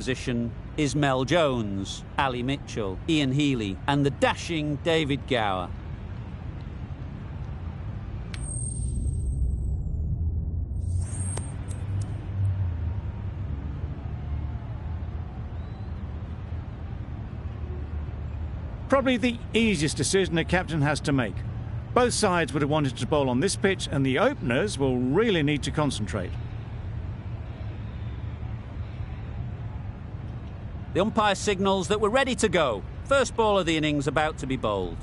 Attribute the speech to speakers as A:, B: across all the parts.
A: Position is Mel Jones, Ali Mitchell, Ian Healy and the dashing David Gower.
B: Probably the easiest decision a captain has to make. Both sides would have wanted to bowl on this pitch, and the openers will really need to concentrate.
A: The umpire signals that we're ready to go. First ball of the innings about to be bowled.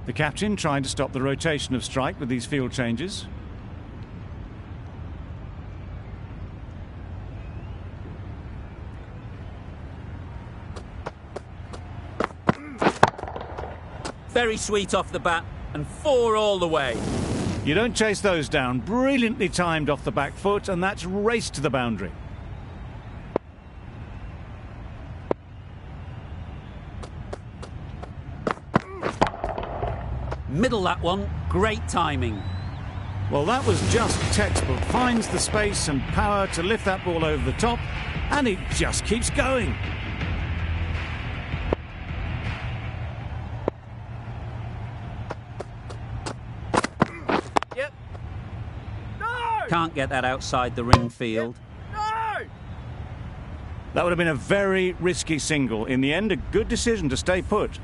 B: The captain trying to stop the rotation of strike with these field changes.
A: Very sweet off the bat and 4 all the way.
B: You don't chase those down. Brilliantly timed off the back foot, and that's raced to the boundary.
A: Middle that one, great timing.
B: Well, that was just textbook. Finds the space and power to lift that ball over the top, and it just keeps going.
A: Yep. No! Can't get that outside the ring field.
C: Yep. No!
B: That would have been a very risky single. In the end, a good decision to stay put.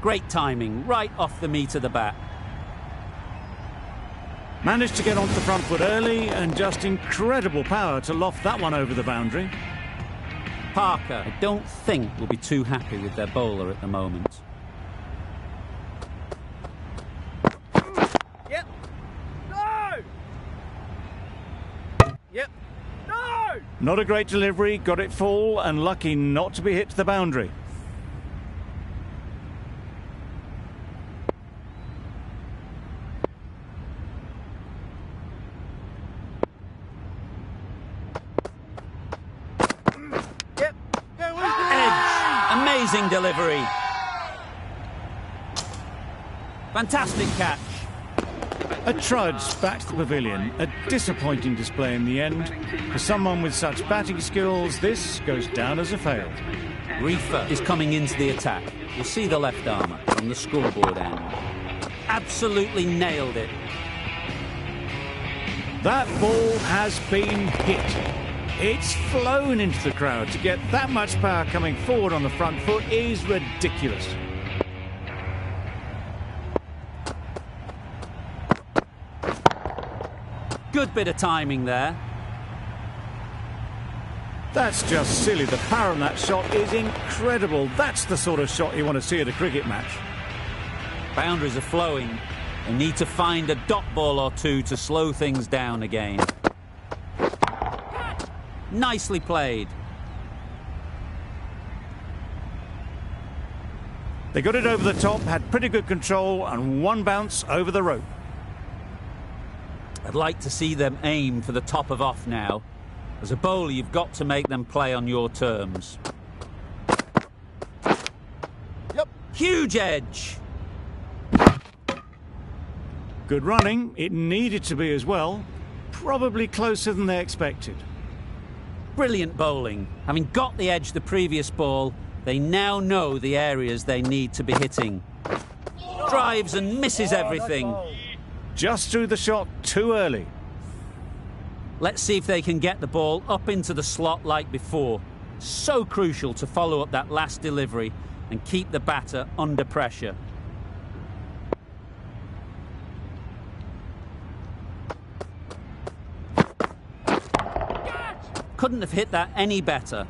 A: Great timing, right off the meat of the bat.
B: Managed to get onto the front foot early, and just incredible power to loft that one over the boundary.
A: Parker, I don't think, will be too happy with their bowler at the moment.
C: Yep. No! Yep. No!
B: Not a great delivery, got it full, and lucky not to be hit to the boundary.
A: Amazing delivery. Fantastic catch.
B: A trudge back to the pavilion. A disappointing display in the end. For someone with such batting skills, this goes down as a fail.
A: Reifer is coming into the attack. You'll see the left armour on the scoreboard end. Absolutely nailed it.
B: That ball has been hit. It's flown into the crowd. To get that much power coming forward on the front foot is ridiculous.
A: Good bit of timing there.
B: That's just silly. The power on that shot is incredible. That's the sort of shot you want to see at a cricket match.
A: Boundaries are flowing. They need to find a dot ball or two to slow things down again. Nicely played.
B: They got it over the top, had pretty good control, and one bounce over the rope.
A: I'd like to see them aim for the top of off now. As a bowler, you've got to make them play on your terms.
C: Yep.
A: Huge edge.
B: Good running. It needed to be as well. Probably closer than they expected.
A: Brilliant bowling. Having got the edge the previous ball, they now know the areas they need to be hitting. Drives and misses everything.
B: Just threw the shot too early.
A: Let's see if they can get the ball up into the slot like before. So crucial to follow up that last delivery and keep the batter under pressure. Couldn't have hit that any better.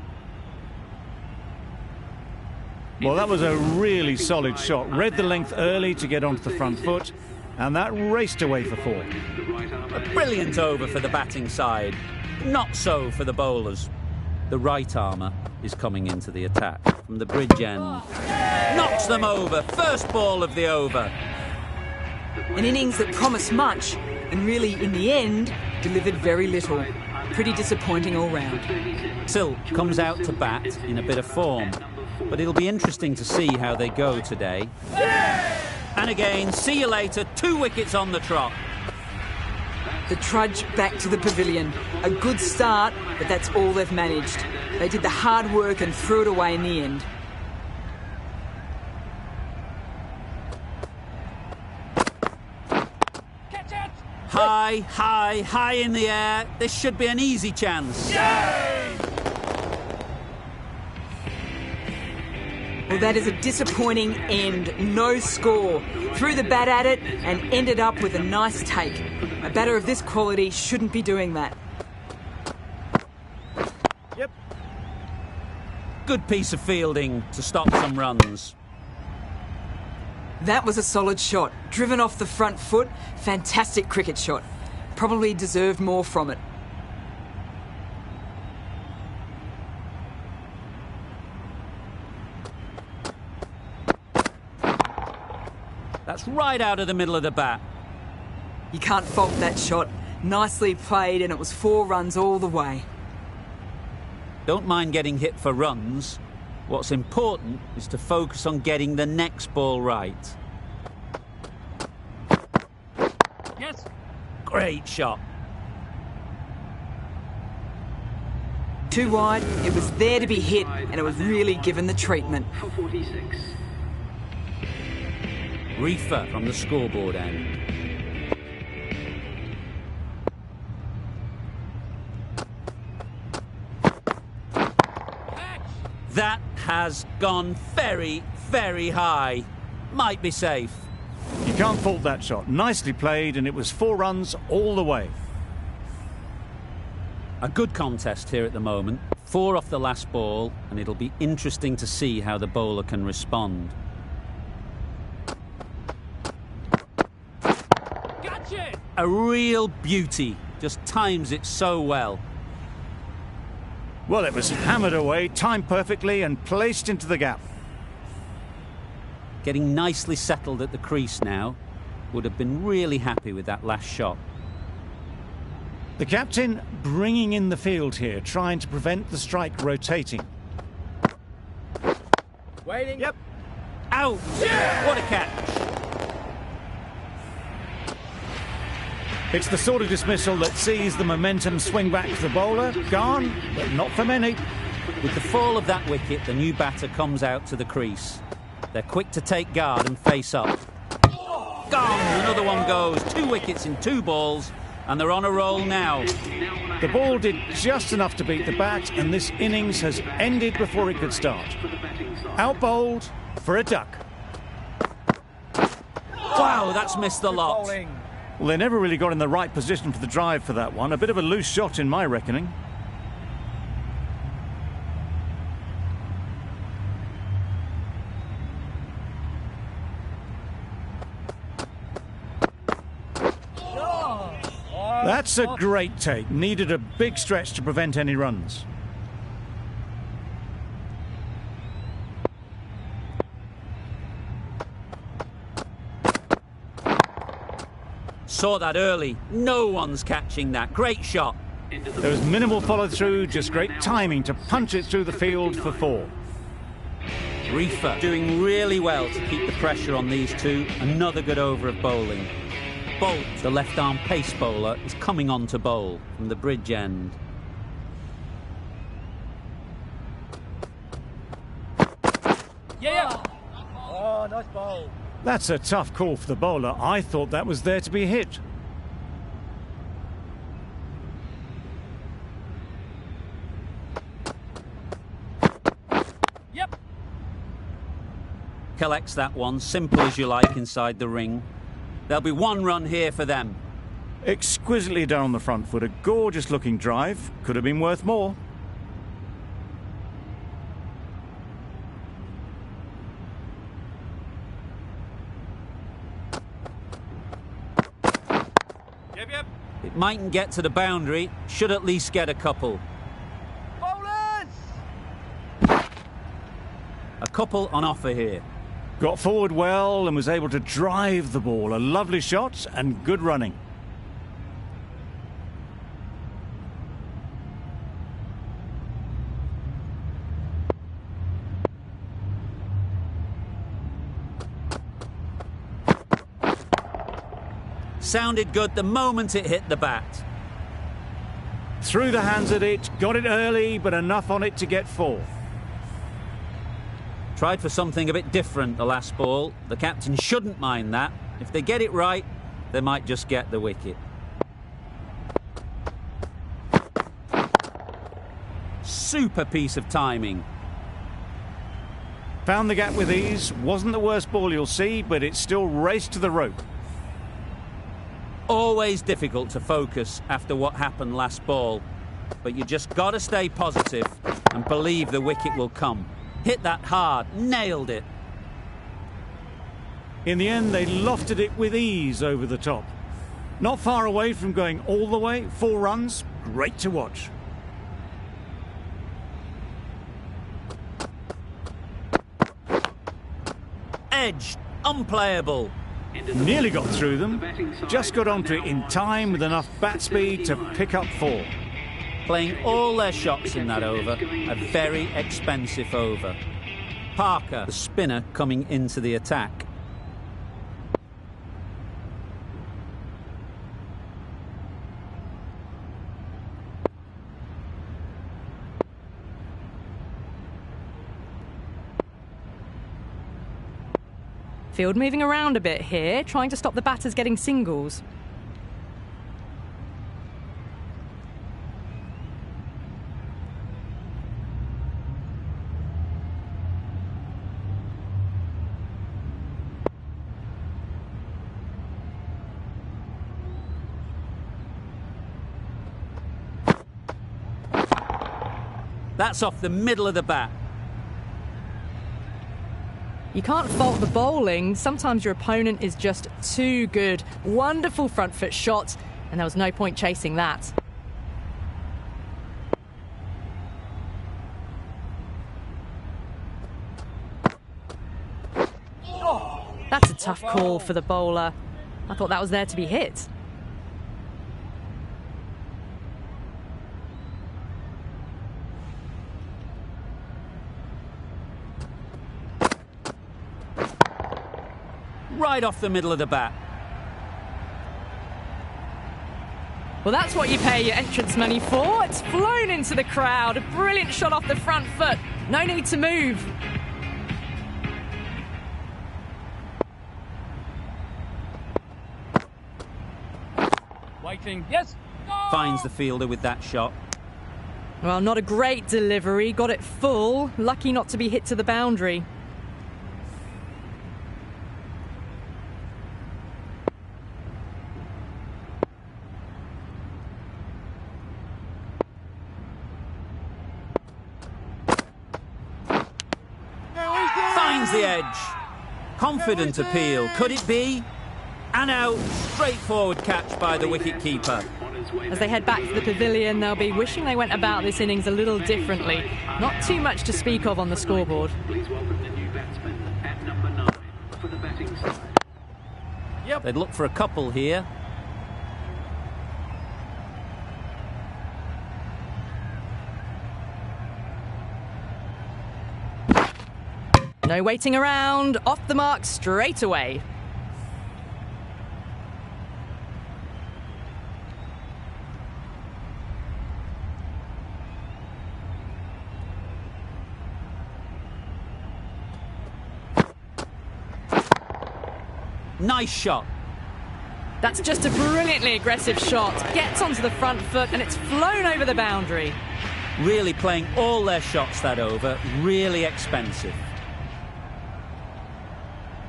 B: Well, that was a really solid shot. Read the length early to get onto the front foot, and that raced away for 4.
A: A brilliant over for the batting side. Not so for the bowlers. The right armour is coming into the attack from the bridge end. Knocks them over. First ball of the over.
D: An innings that promised much and really, in the end, delivered very little. Pretty disappointing all round.
A: Sill comes out to bat in a bit of form, but it'll be interesting to see how they go today. And again, see you later, 2 wickets on the trot.
D: The trudge back to the pavilion. A good start, but that's all they've managed. They did the hard work and threw it away in the end.
A: High, high, high in the air. This should be an easy chance.
D: Well, that is a disappointing end. No score. Threw the bat at it and ended up with a nice take. A batter of this quality shouldn't be doing that.
C: Yep.
A: Good piece of fielding to stop some runs.
D: That was a solid shot. Driven off the front foot. Fantastic cricket shot. Probably deserved more from it.
A: That's right out of the middle of the bat.
D: You can't fault that shot. Nicely played, and it was 4 runs all the way.
A: Don't mind getting hit for runs. What's important is to focus on getting the next ball right.
C: Yes.
A: Great shot.
D: Too wide, it was there to be hit, and it was really given the treatment.
A: Reefer from the scoreboard end. That has gone very, very high. Might be safe.
B: You can't fault that shot. Nicely played, and it was 4 runs all the way.
A: A good contest here at the moment. 4 off the last ball, and it'll be interesting to see how the bowler can respond.
C: Gotcha.
A: A real beauty. Just times it so well.
B: Well, it was hammered away, timed perfectly, and placed into the gap.
A: Getting nicely settled at the crease now. Would have been really happy with that last shot.
B: The captain bringing in the field here, trying to prevent the strike rotating.
C: Waiting. Yep.
A: Out!
C: Yeah!
A: What a catch!
B: It's the sort of dismissal that sees the momentum swing back to the bowler. Gone, but not for many.
A: With the fall of that wicket, the new batter comes out to the crease. They're quick to take guard and face up. Gone! Another one goes. 2 wickets in 2 balls, and they're on a roll now.
B: The ball did just enough to beat the bat, and this innings has ended before it could start. Out bowled for a duck.
A: Wow, that's missed the lot.
C: Bowling.
B: Well, they never really got in the right position for the drive for that one. A bit of a loose shot in my reckoning. That's a great take. Needed a big stretch to prevent any runs.
A: Saw that early. No one's catching that. Great shot.
B: There was minimal follow-through, just great timing to punch it through the field for 4.
A: Reefer doing really well to keep the pressure on these two. Another good over of bowling. Bolt, the left-arm pace bowler, is coming on to bowl from the bridge end.
C: Yeah. Oh, nice bowl.
B: That's a tough call for the bowler. I thought that was there to be hit.
A: collects that one, simple as you like, inside the ring. There'll be one run here for them.
B: Exquisitely done on the front foot. A gorgeous-looking drive. Could have been worth more.
C: Yep.
A: It mightn't get to the boundary, should at least get a couple.
C: Bowlers!
A: A couple on offer here.
B: Got forward well and was able to drive the ball. A lovely shot and good running.
A: Sounded good the moment it hit the bat.
B: Threw the hands at it, got it early, but enough on it to get 4.
A: Tried for something a bit different the last ball. The captain shouldn't mind that. If they get it right, they might just get the wicket. Super piece of timing.
B: Found the gap with ease. Wasn't the worst ball you'll see, but it still raced to the rope.
A: Always difficult to focus after what happened last ball, but you just got to stay positive and believe the wicket will come. Hit that hard, nailed it.
B: In the end, they lofted it with ease over the top. Not far away from going all the way. 4 runs, great to watch.
A: Edge, unplayable.
B: Nearly got through them. Just got onto it in time with enough bat speed to pick up 4.
A: Playing all their shots in that over. A very expensive over. Parker, the spinner, coming into the attack.
E: Field moving around a bit here, trying to stop the batters getting singles.
A: That's off the middle of the bat.
E: You can't fault the bowling. Sometimes your opponent is just too good. Wonderful front foot shot, and there was no point chasing that. That's a tough call for the bowler. I thought that was there to be hit.
A: Right off the middle of the bat.
E: Well, that's what you pay your entrance money for. It's flown into the crowd. A brilliant shot off the front foot. No need to move.
C: Waiting. Yes.
A: Finds the fielder with that shot.
E: Well, not a great delivery. Got it full. Lucky not to be hit to the boundary.
A: Finds the edge. Confident appeal. Could it be? And out. Straightforward catch by the wicket-keeper.
E: As they head back to the pavilion, they'll be wishing they went about this innings a little differently. Not too much to speak of on the scoreboard.
F: Please welcome the new batsman at number 9 for the batting side.
C: Yep.
A: They'd look for a couple here.
E: No waiting around. Off the mark straight away.
A: Nice shot.
E: That's just a brilliantly aggressive shot. Gets onto the front foot and it's flown over the boundary.
A: Really playing all their shots that over. Really expensive.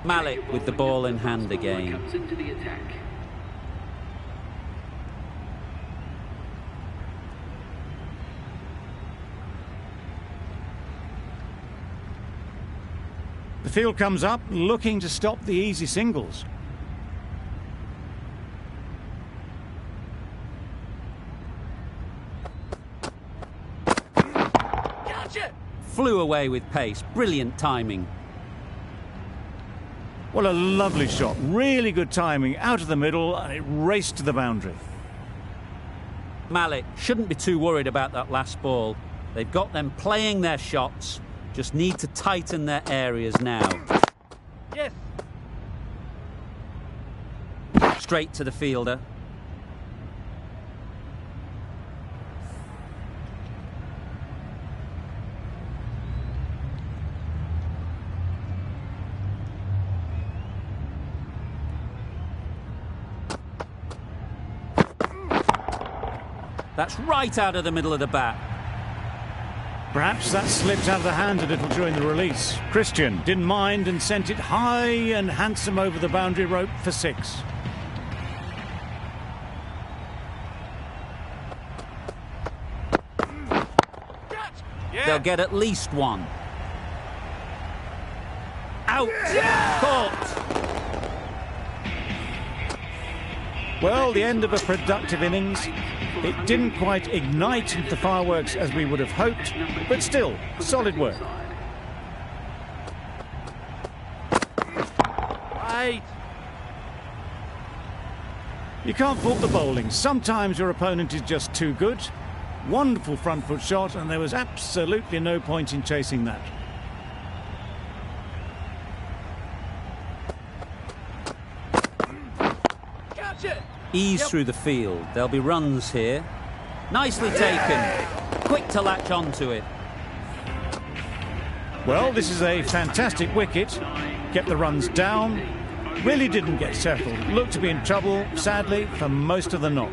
A: Malik with the ball in hand again.
F: Comes into the attack.
B: The field comes up, looking to stop the easy singles.
C: Gotcha!
A: Flew away with pace. Brilliant timing.
B: What a lovely shot. Really good timing. Out of the middle, and it raced to the boundary.
A: Malik shouldn't be too worried about that last ball. They've got them playing their shots. Just need to tighten their areas now.
C: Yes!
A: Straight to the fielder. That's right out of the middle of the bat.
B: Perhaps that slipped out of the hand a little during the release. Christian didn't mind and sent it high and handsome over the boundary rope for 6.
C: Yeah.
A: They'll get at least one. Out! Caught!
B: Well, the end of a productive innings. It didn't quite ignite the fireworks as we would have hoped, but still, solid work.
C: Right.
B: You can't fault the bowling. Sometimes your opponent is just too good. Wonderful front foot shot, and there was absolutely no point in chasing that.
C: Gotcha!
A: Ease through the field. There'll be runs here. Nicely taken. Quick to latch onto it.
B: Well, this is a fantastic wicket. Kept the runs down. Really didn't get settled. Looked to be in trouble, sadly, for most of the knock.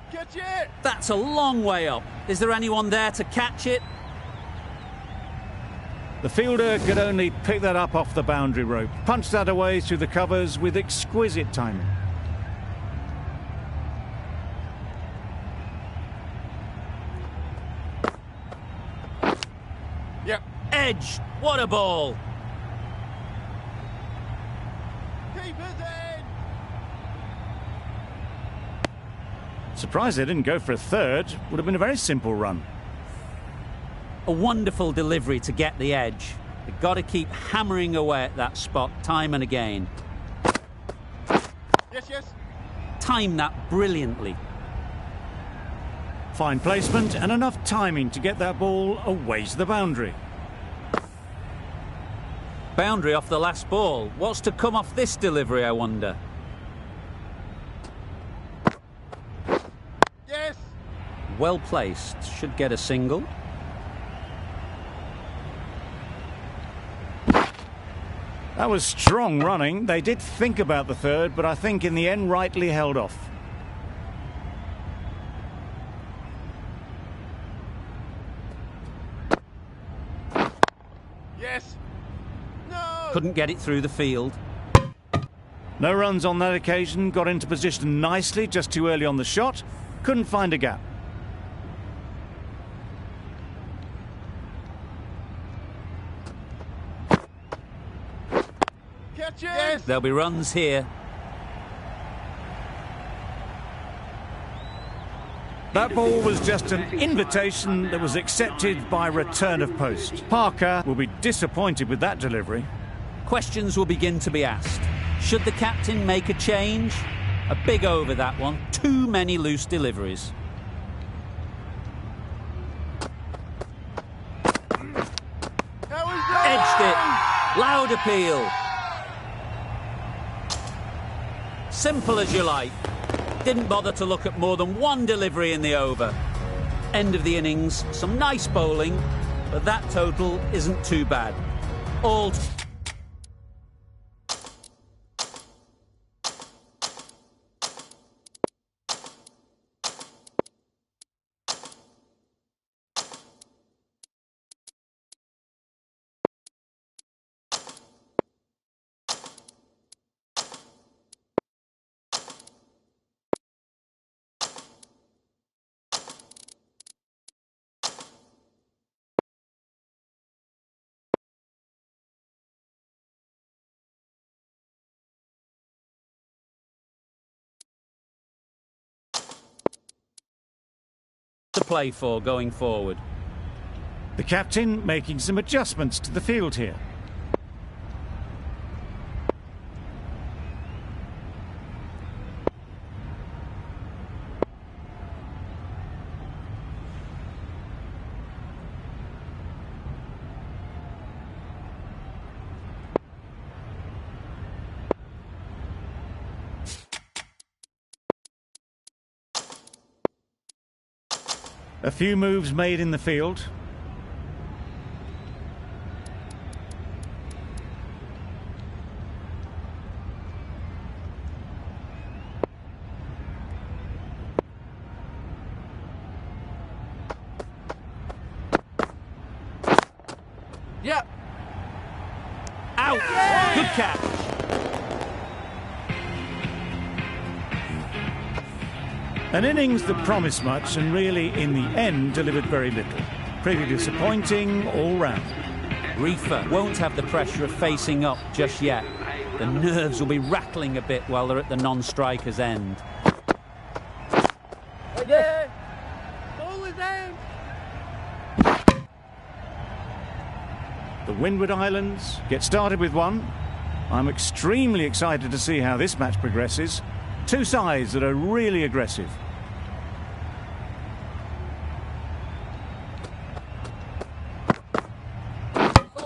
C: Catch it!
A: That's a long way up. Is there anyone there to catch it?
B: The fielder could only pick that up off the boundary rope. Punched that away through the covers with exquisite timing.
C: Yep.
A: Edge. What a ball.
C: Keepers in!
B: Surprised they didn't go for a third. Would have been a very simple run.
A: A wonderful delivery to get the edge. They've got to keep hammering away at that spot time and again.
C: Yes, yes.
A: Time that brilliantly.
B: Fine placement and enough timing to get that ball away to the boundary.
A: Boundary off the last ball. What's to come off this delivery, I wonder?
C: Yes!
A: Well placed. Should get a single.
B: That was strong running. They did think about the third, but I think in the end rightly held off.
C: Yes! No!
A: Couldn't get it through the field.
B: No runs on that occasion. Got into position nicely just too early on the shot. Couldn't find a gap.
C: Catch it! Yes!
A: There'll be runs here.
B: That ball was just an invitation that was accepted by return of post. Parker will be disappointed with that delivery.
A: Questions will begin to be asked. Should the captain make a change? A big over, that one. Too many loose deliveries.
C: How is
A: Edged it. Loud appeal. Simple as you like. Didn't bother to look at more than one delivery in the over. End of the innings. Some nice bowling, but that total isn't too bad. All to play for going forward.
B: The captain making some adjustments to the field here. A few moves made in the field.
C: Yep.
A: Out! Good catch.
B: An innings that promised much and really, in the end, delivered very little. Pretty disappointing all round.
A: Reefer won't have the pressure of facing up just yet. The nerves will be rattling a bit while they're at the non-striker's end.
C: Yeah. Ball is out.
B: The Windward Islands get started with one. I'm extremely excited to see how this match progresses. Two sides that are really aggressive.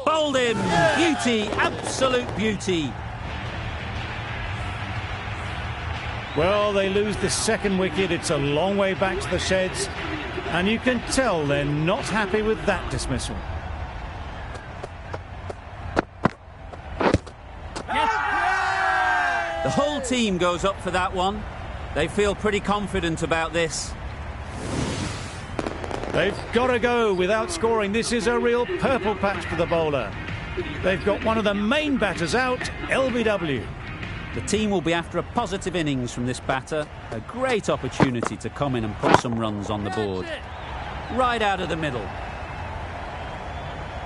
A: Bowled in! Beauty! Absolute beauty!
B: Well, they lose the second wicket. It's a long way back to the sheds. And you can tell they're not happy with that dismissal.
A: The whole team goes up for that one. They feel pretty confident about this.
B: They've got to go without scoring. This is a real purple patch for the bowler. They've got one of the main batters out, LBW.
A: The team will be after a positive innings from this batter. A great opportunity to come in and put some runs on the board. Right out of the middle.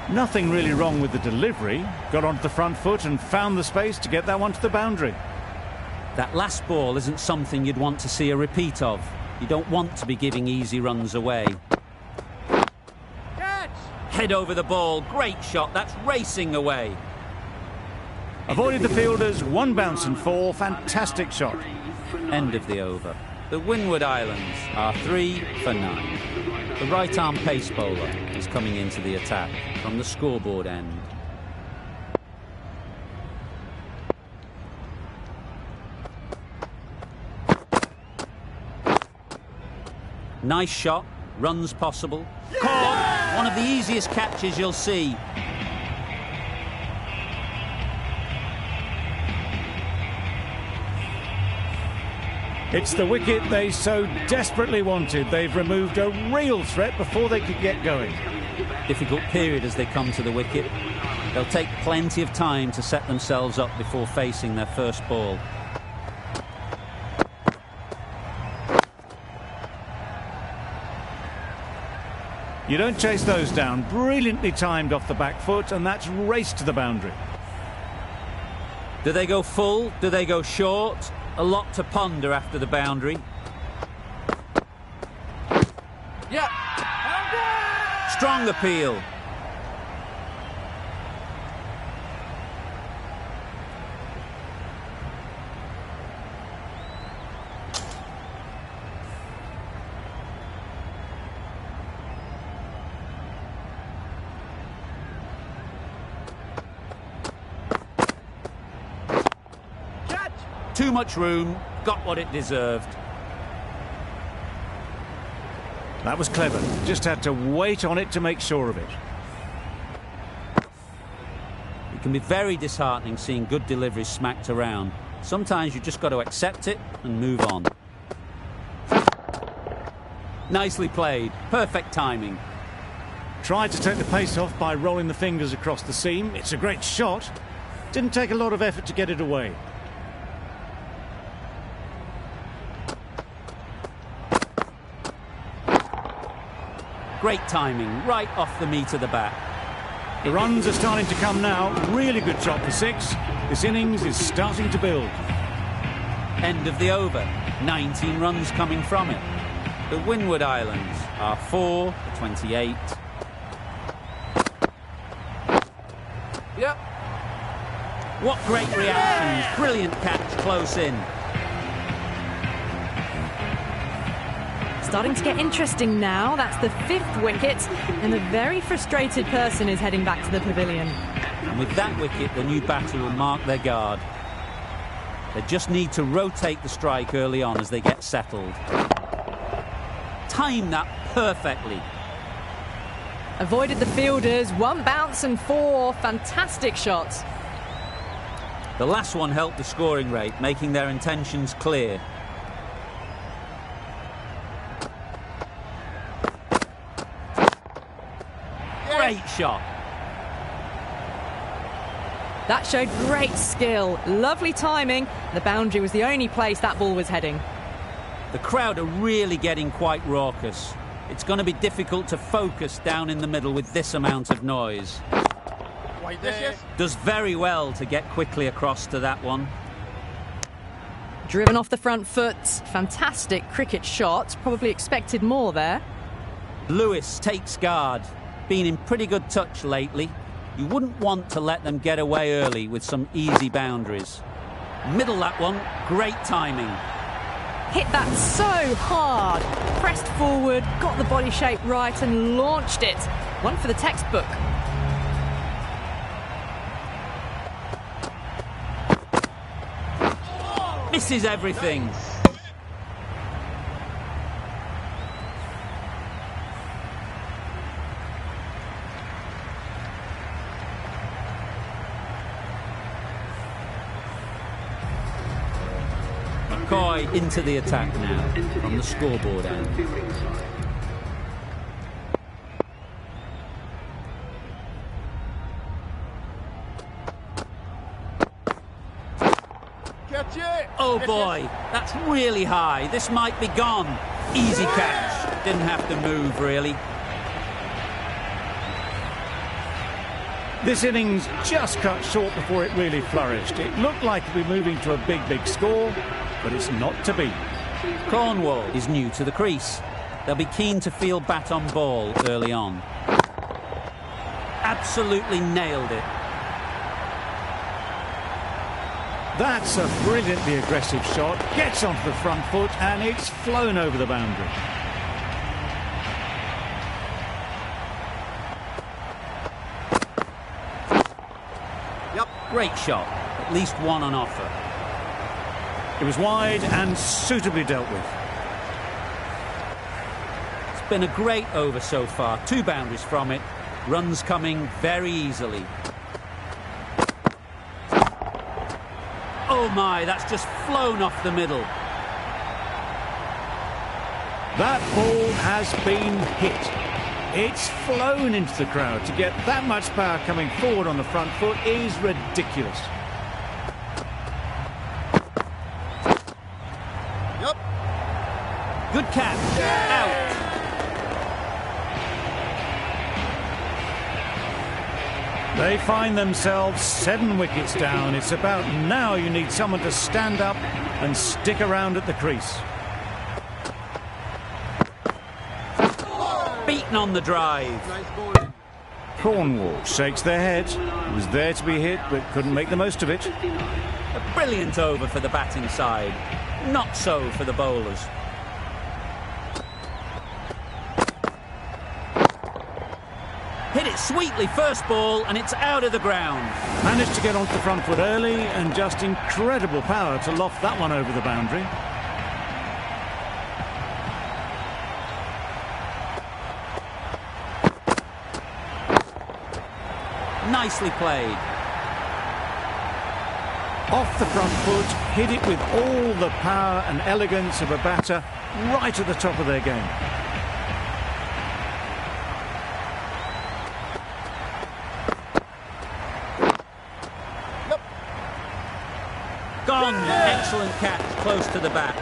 B: Nothing really wrong with the delivery. Got onto the front foot and found the space to get that one to the boundary.
A: That last ball isn't something you'd want to see a repeat of. You don't want to be giving easy runs away.
C: Catch.
A: Head over the ball. Great shot. That's racing away.
B: Avoided the fielders, one bounce and four. Fantastic shot.
A: End of the over. The Windward Islands are 3 for 9. The right-arm pace bowler is coming into the attack from the scoreboard end. Nice shot, runs possible. Caught! One of the easiest catches you'll see.
B: It's the wicket they so desperately wanted. They've removed a real threat before they could get going.
A: Difficult period as they come to the wicket. They'll take plenty of time to set themselves up before facing their first ball.
B: You don't chase those down. Brilliantly timed off the back foot, and that's raced to the boundary.
A: Do they go full? Do they go short? A lot to ponder after the boundary.
C: Yeah.
A: Strong appeal. Too much room, got what it deserved.
B: That was clever. Just had to wait on it to make sure of it.
A: It can be very disheartening seeing good deliveries smacked around. Sometimes you just got to accept it and move on. Nicely played. Perfect timing.
B: Tried to take the pace off by rolling the fingers across the seam. It's a great shot. Didn't take a lot of effort to get it away.
A: Great timing, right off the meat of the bat.
B: The runs are starting to come now. Really good shot for 6. This innings is starting to build.
A: End of the over. 19 runs coming from it. The Windward Islands R4, the 28.
C: Yep.
A: What great reactions. Brilliant catch close in.
E: Starting to get interesting now. That's the 5th wicket, and a very frustrated person is heading back to the pavilion.
A: And with that wicket, the new batter will mark their guard. They just need to rotate the strike early on as they get settled. Time that perfectly.
E: Avoided the fielders, 1 bounce and 4 fantastic shots.
A: The last one helped the scoring rate, making their intentions clear. Great shot.
E: That showed great skill, lovely timing. The boundary was the only place that ball was heading.
A: The crowd are really getting quite raucous. It's going to be difficult to focus down in the middle with this amount of noise.
C: Right there.
A: Does very well to get quickly across to that one.
E: Driven off the front foot, fantastic cricket shot. Probably expected more there.
A: Lewis takes guard. Been in pretty good touch lately. You wouldn't want to let them get away early with some easy boundaries. Middle that one, great timing.
E: Hit that so hard. Pressed forward, got the body shape right and launched it. One for the textbook.
A: Misses everything. McCoy into the attack now from the scoreboard end.
F: Fielding side.
C: Catch it.
A: Oh boy, that's really high. This might be gone. Easy catch. Didn't have to move really.
B: This innings just cut short before it really flourished. It looked like it'd be moving to a big score, but it's not to be.
A: Cornwall is new to the crease. They'll be keen to feel bat on ball early on. Absolutely nailed it.
B: That's a brilliantly aggressive shot. Gets onto the front foot and it's flown over the boundary.
A: Yep, great shot. At least one on offer.
B: It was wide and suitably dealt with.
A: It's been a great over so far. 2 boundaries from it. Runs coming very easily. Oh my, that's just flown off the middle.
B: That ball has been hit. It's flown into the crowd. To get that much power coming forward on the front foot is ridiculous.
C: Yep.
A: Good catch. Out.
B: They find themselves 7 wickets down. It's about now you need someone to stand up and stick around at the crease.
A: Beaten on the drive.
C: Nice bowling.
B: Cornwall shakes their head. It was there to be hit, but couldn't make the most of it.
A: A brilliant over for the batting side. Not so for the bowlers. Hit it sweetly first ball and it's out of the ground.
B: Managed to get onto the front foot early and just incredible power to loft that one over the boundary.
A: Nicely played.
B: Off the front foot, hit it with all the power and elegance of a batter right at the top of their game.
A: Gone. Excellent catch close to the bat.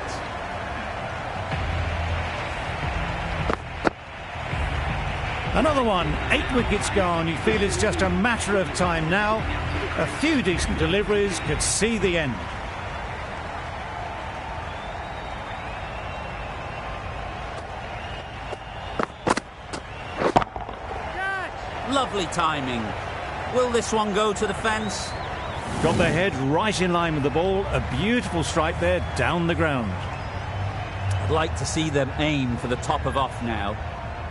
B: Another one, 8 wickets gone. You feel it's just a matter of time now. A few decent deliveries could see the end.
A: Lovely timing. Will this one go to the fence?
B: Got the head right in line with the ball. A beautiful strike there down the ground.
A: I'd like to see them aim for the top of off now.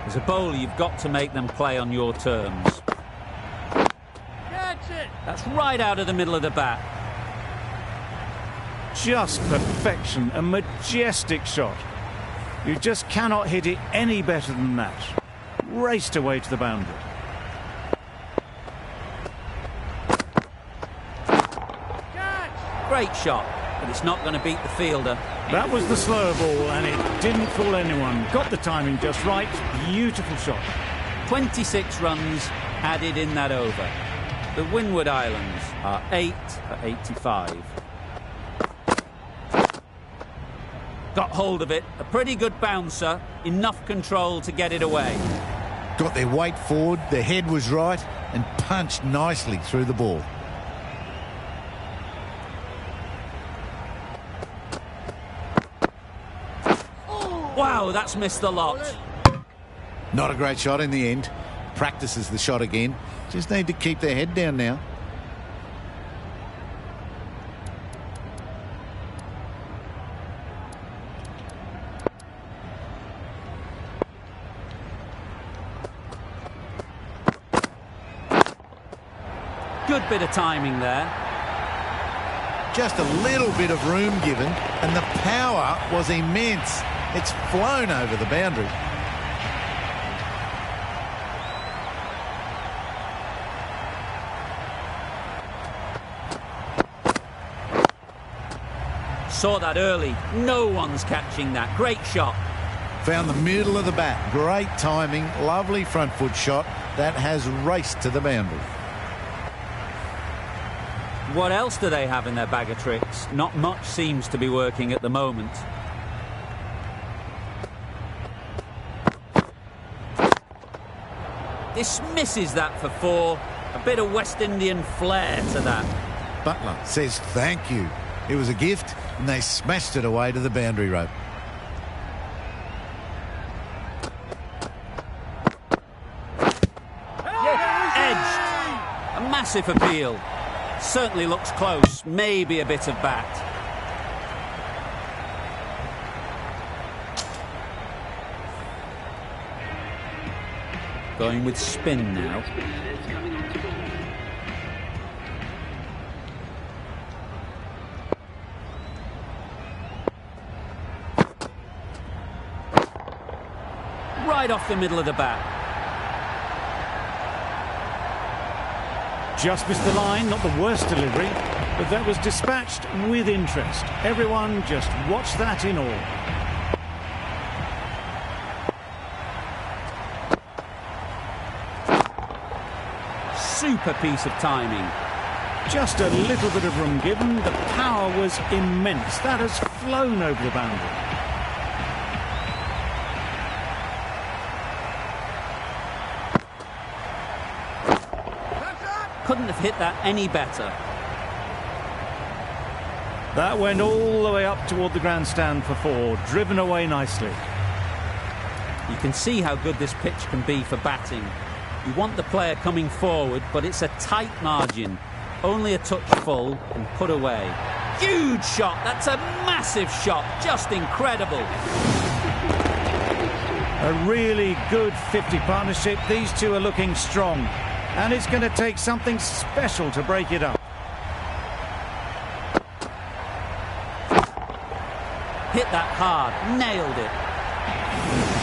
A: As a bowler, you've got to make them play on your terms.
C: Catch it!
A: That's right out of the middle of the bat.
B: Just perfection, a majestic shot. You just cannot hit it any better than that. Raced away to the boundary.
A: Great shot, but it's not going to beat the fielder.
B: That was the slower ball and it didn't fool anyone. Got the timing just right. Beautiful shot.
A: 26 runs added in that over. The Windward Islands are 8 for 85. Got hold of it, a pretty good bouncer, enough control to get it away.
G: Got their weight forward, their head was right, and punched nicely through the ball.
A: Wow, that's missed the lot.
G: Not a great shot in the end. Practices the shot again. Just need to keep their head down now.
A: Good bit of timing there.
G: Just a little bit of room given, and the power was immense. It's flown over the boundary.
A: Saw that early. No one's catching that. Great shot.
G: Found the middle of the bat. Great timing. Lovely front foot shot. That has raced to the boundary.
A: What else do they have in their bag of tricks? Not much seems to be working at the moment. Dismisses that for 4. A bit of West Indian flair to that.
G: Butler says thank you. It was a gift, and they smashed it away to the boundary rope.
A: Edged. A massive appeal. Certainly looks close. Maybe a bit of bat. Going with spin now. Right off the middle of the bat.
B: Just missed the line, not the worst delivery, but that was dispatched with interest. Everyone just watch that in awe.
A: Super piece of timing.
B: Just a little bit of room given. The power was immense. That has flown over the boundary.
A: Couldn't have hit that any better.
B: That went all the way up toward the grandstand for 4, driven away nicely.
A: You can see how good this pitch can be for batting. You want the player coming forward, but it's a tight margin. Only a touch full and put away. Huge shot. That's a massive shot. Just incredible.
B: A really good 50 partnership. These two are looking strong. And it's going to take something special to break it up.
A: Hit that hard. Nailed it.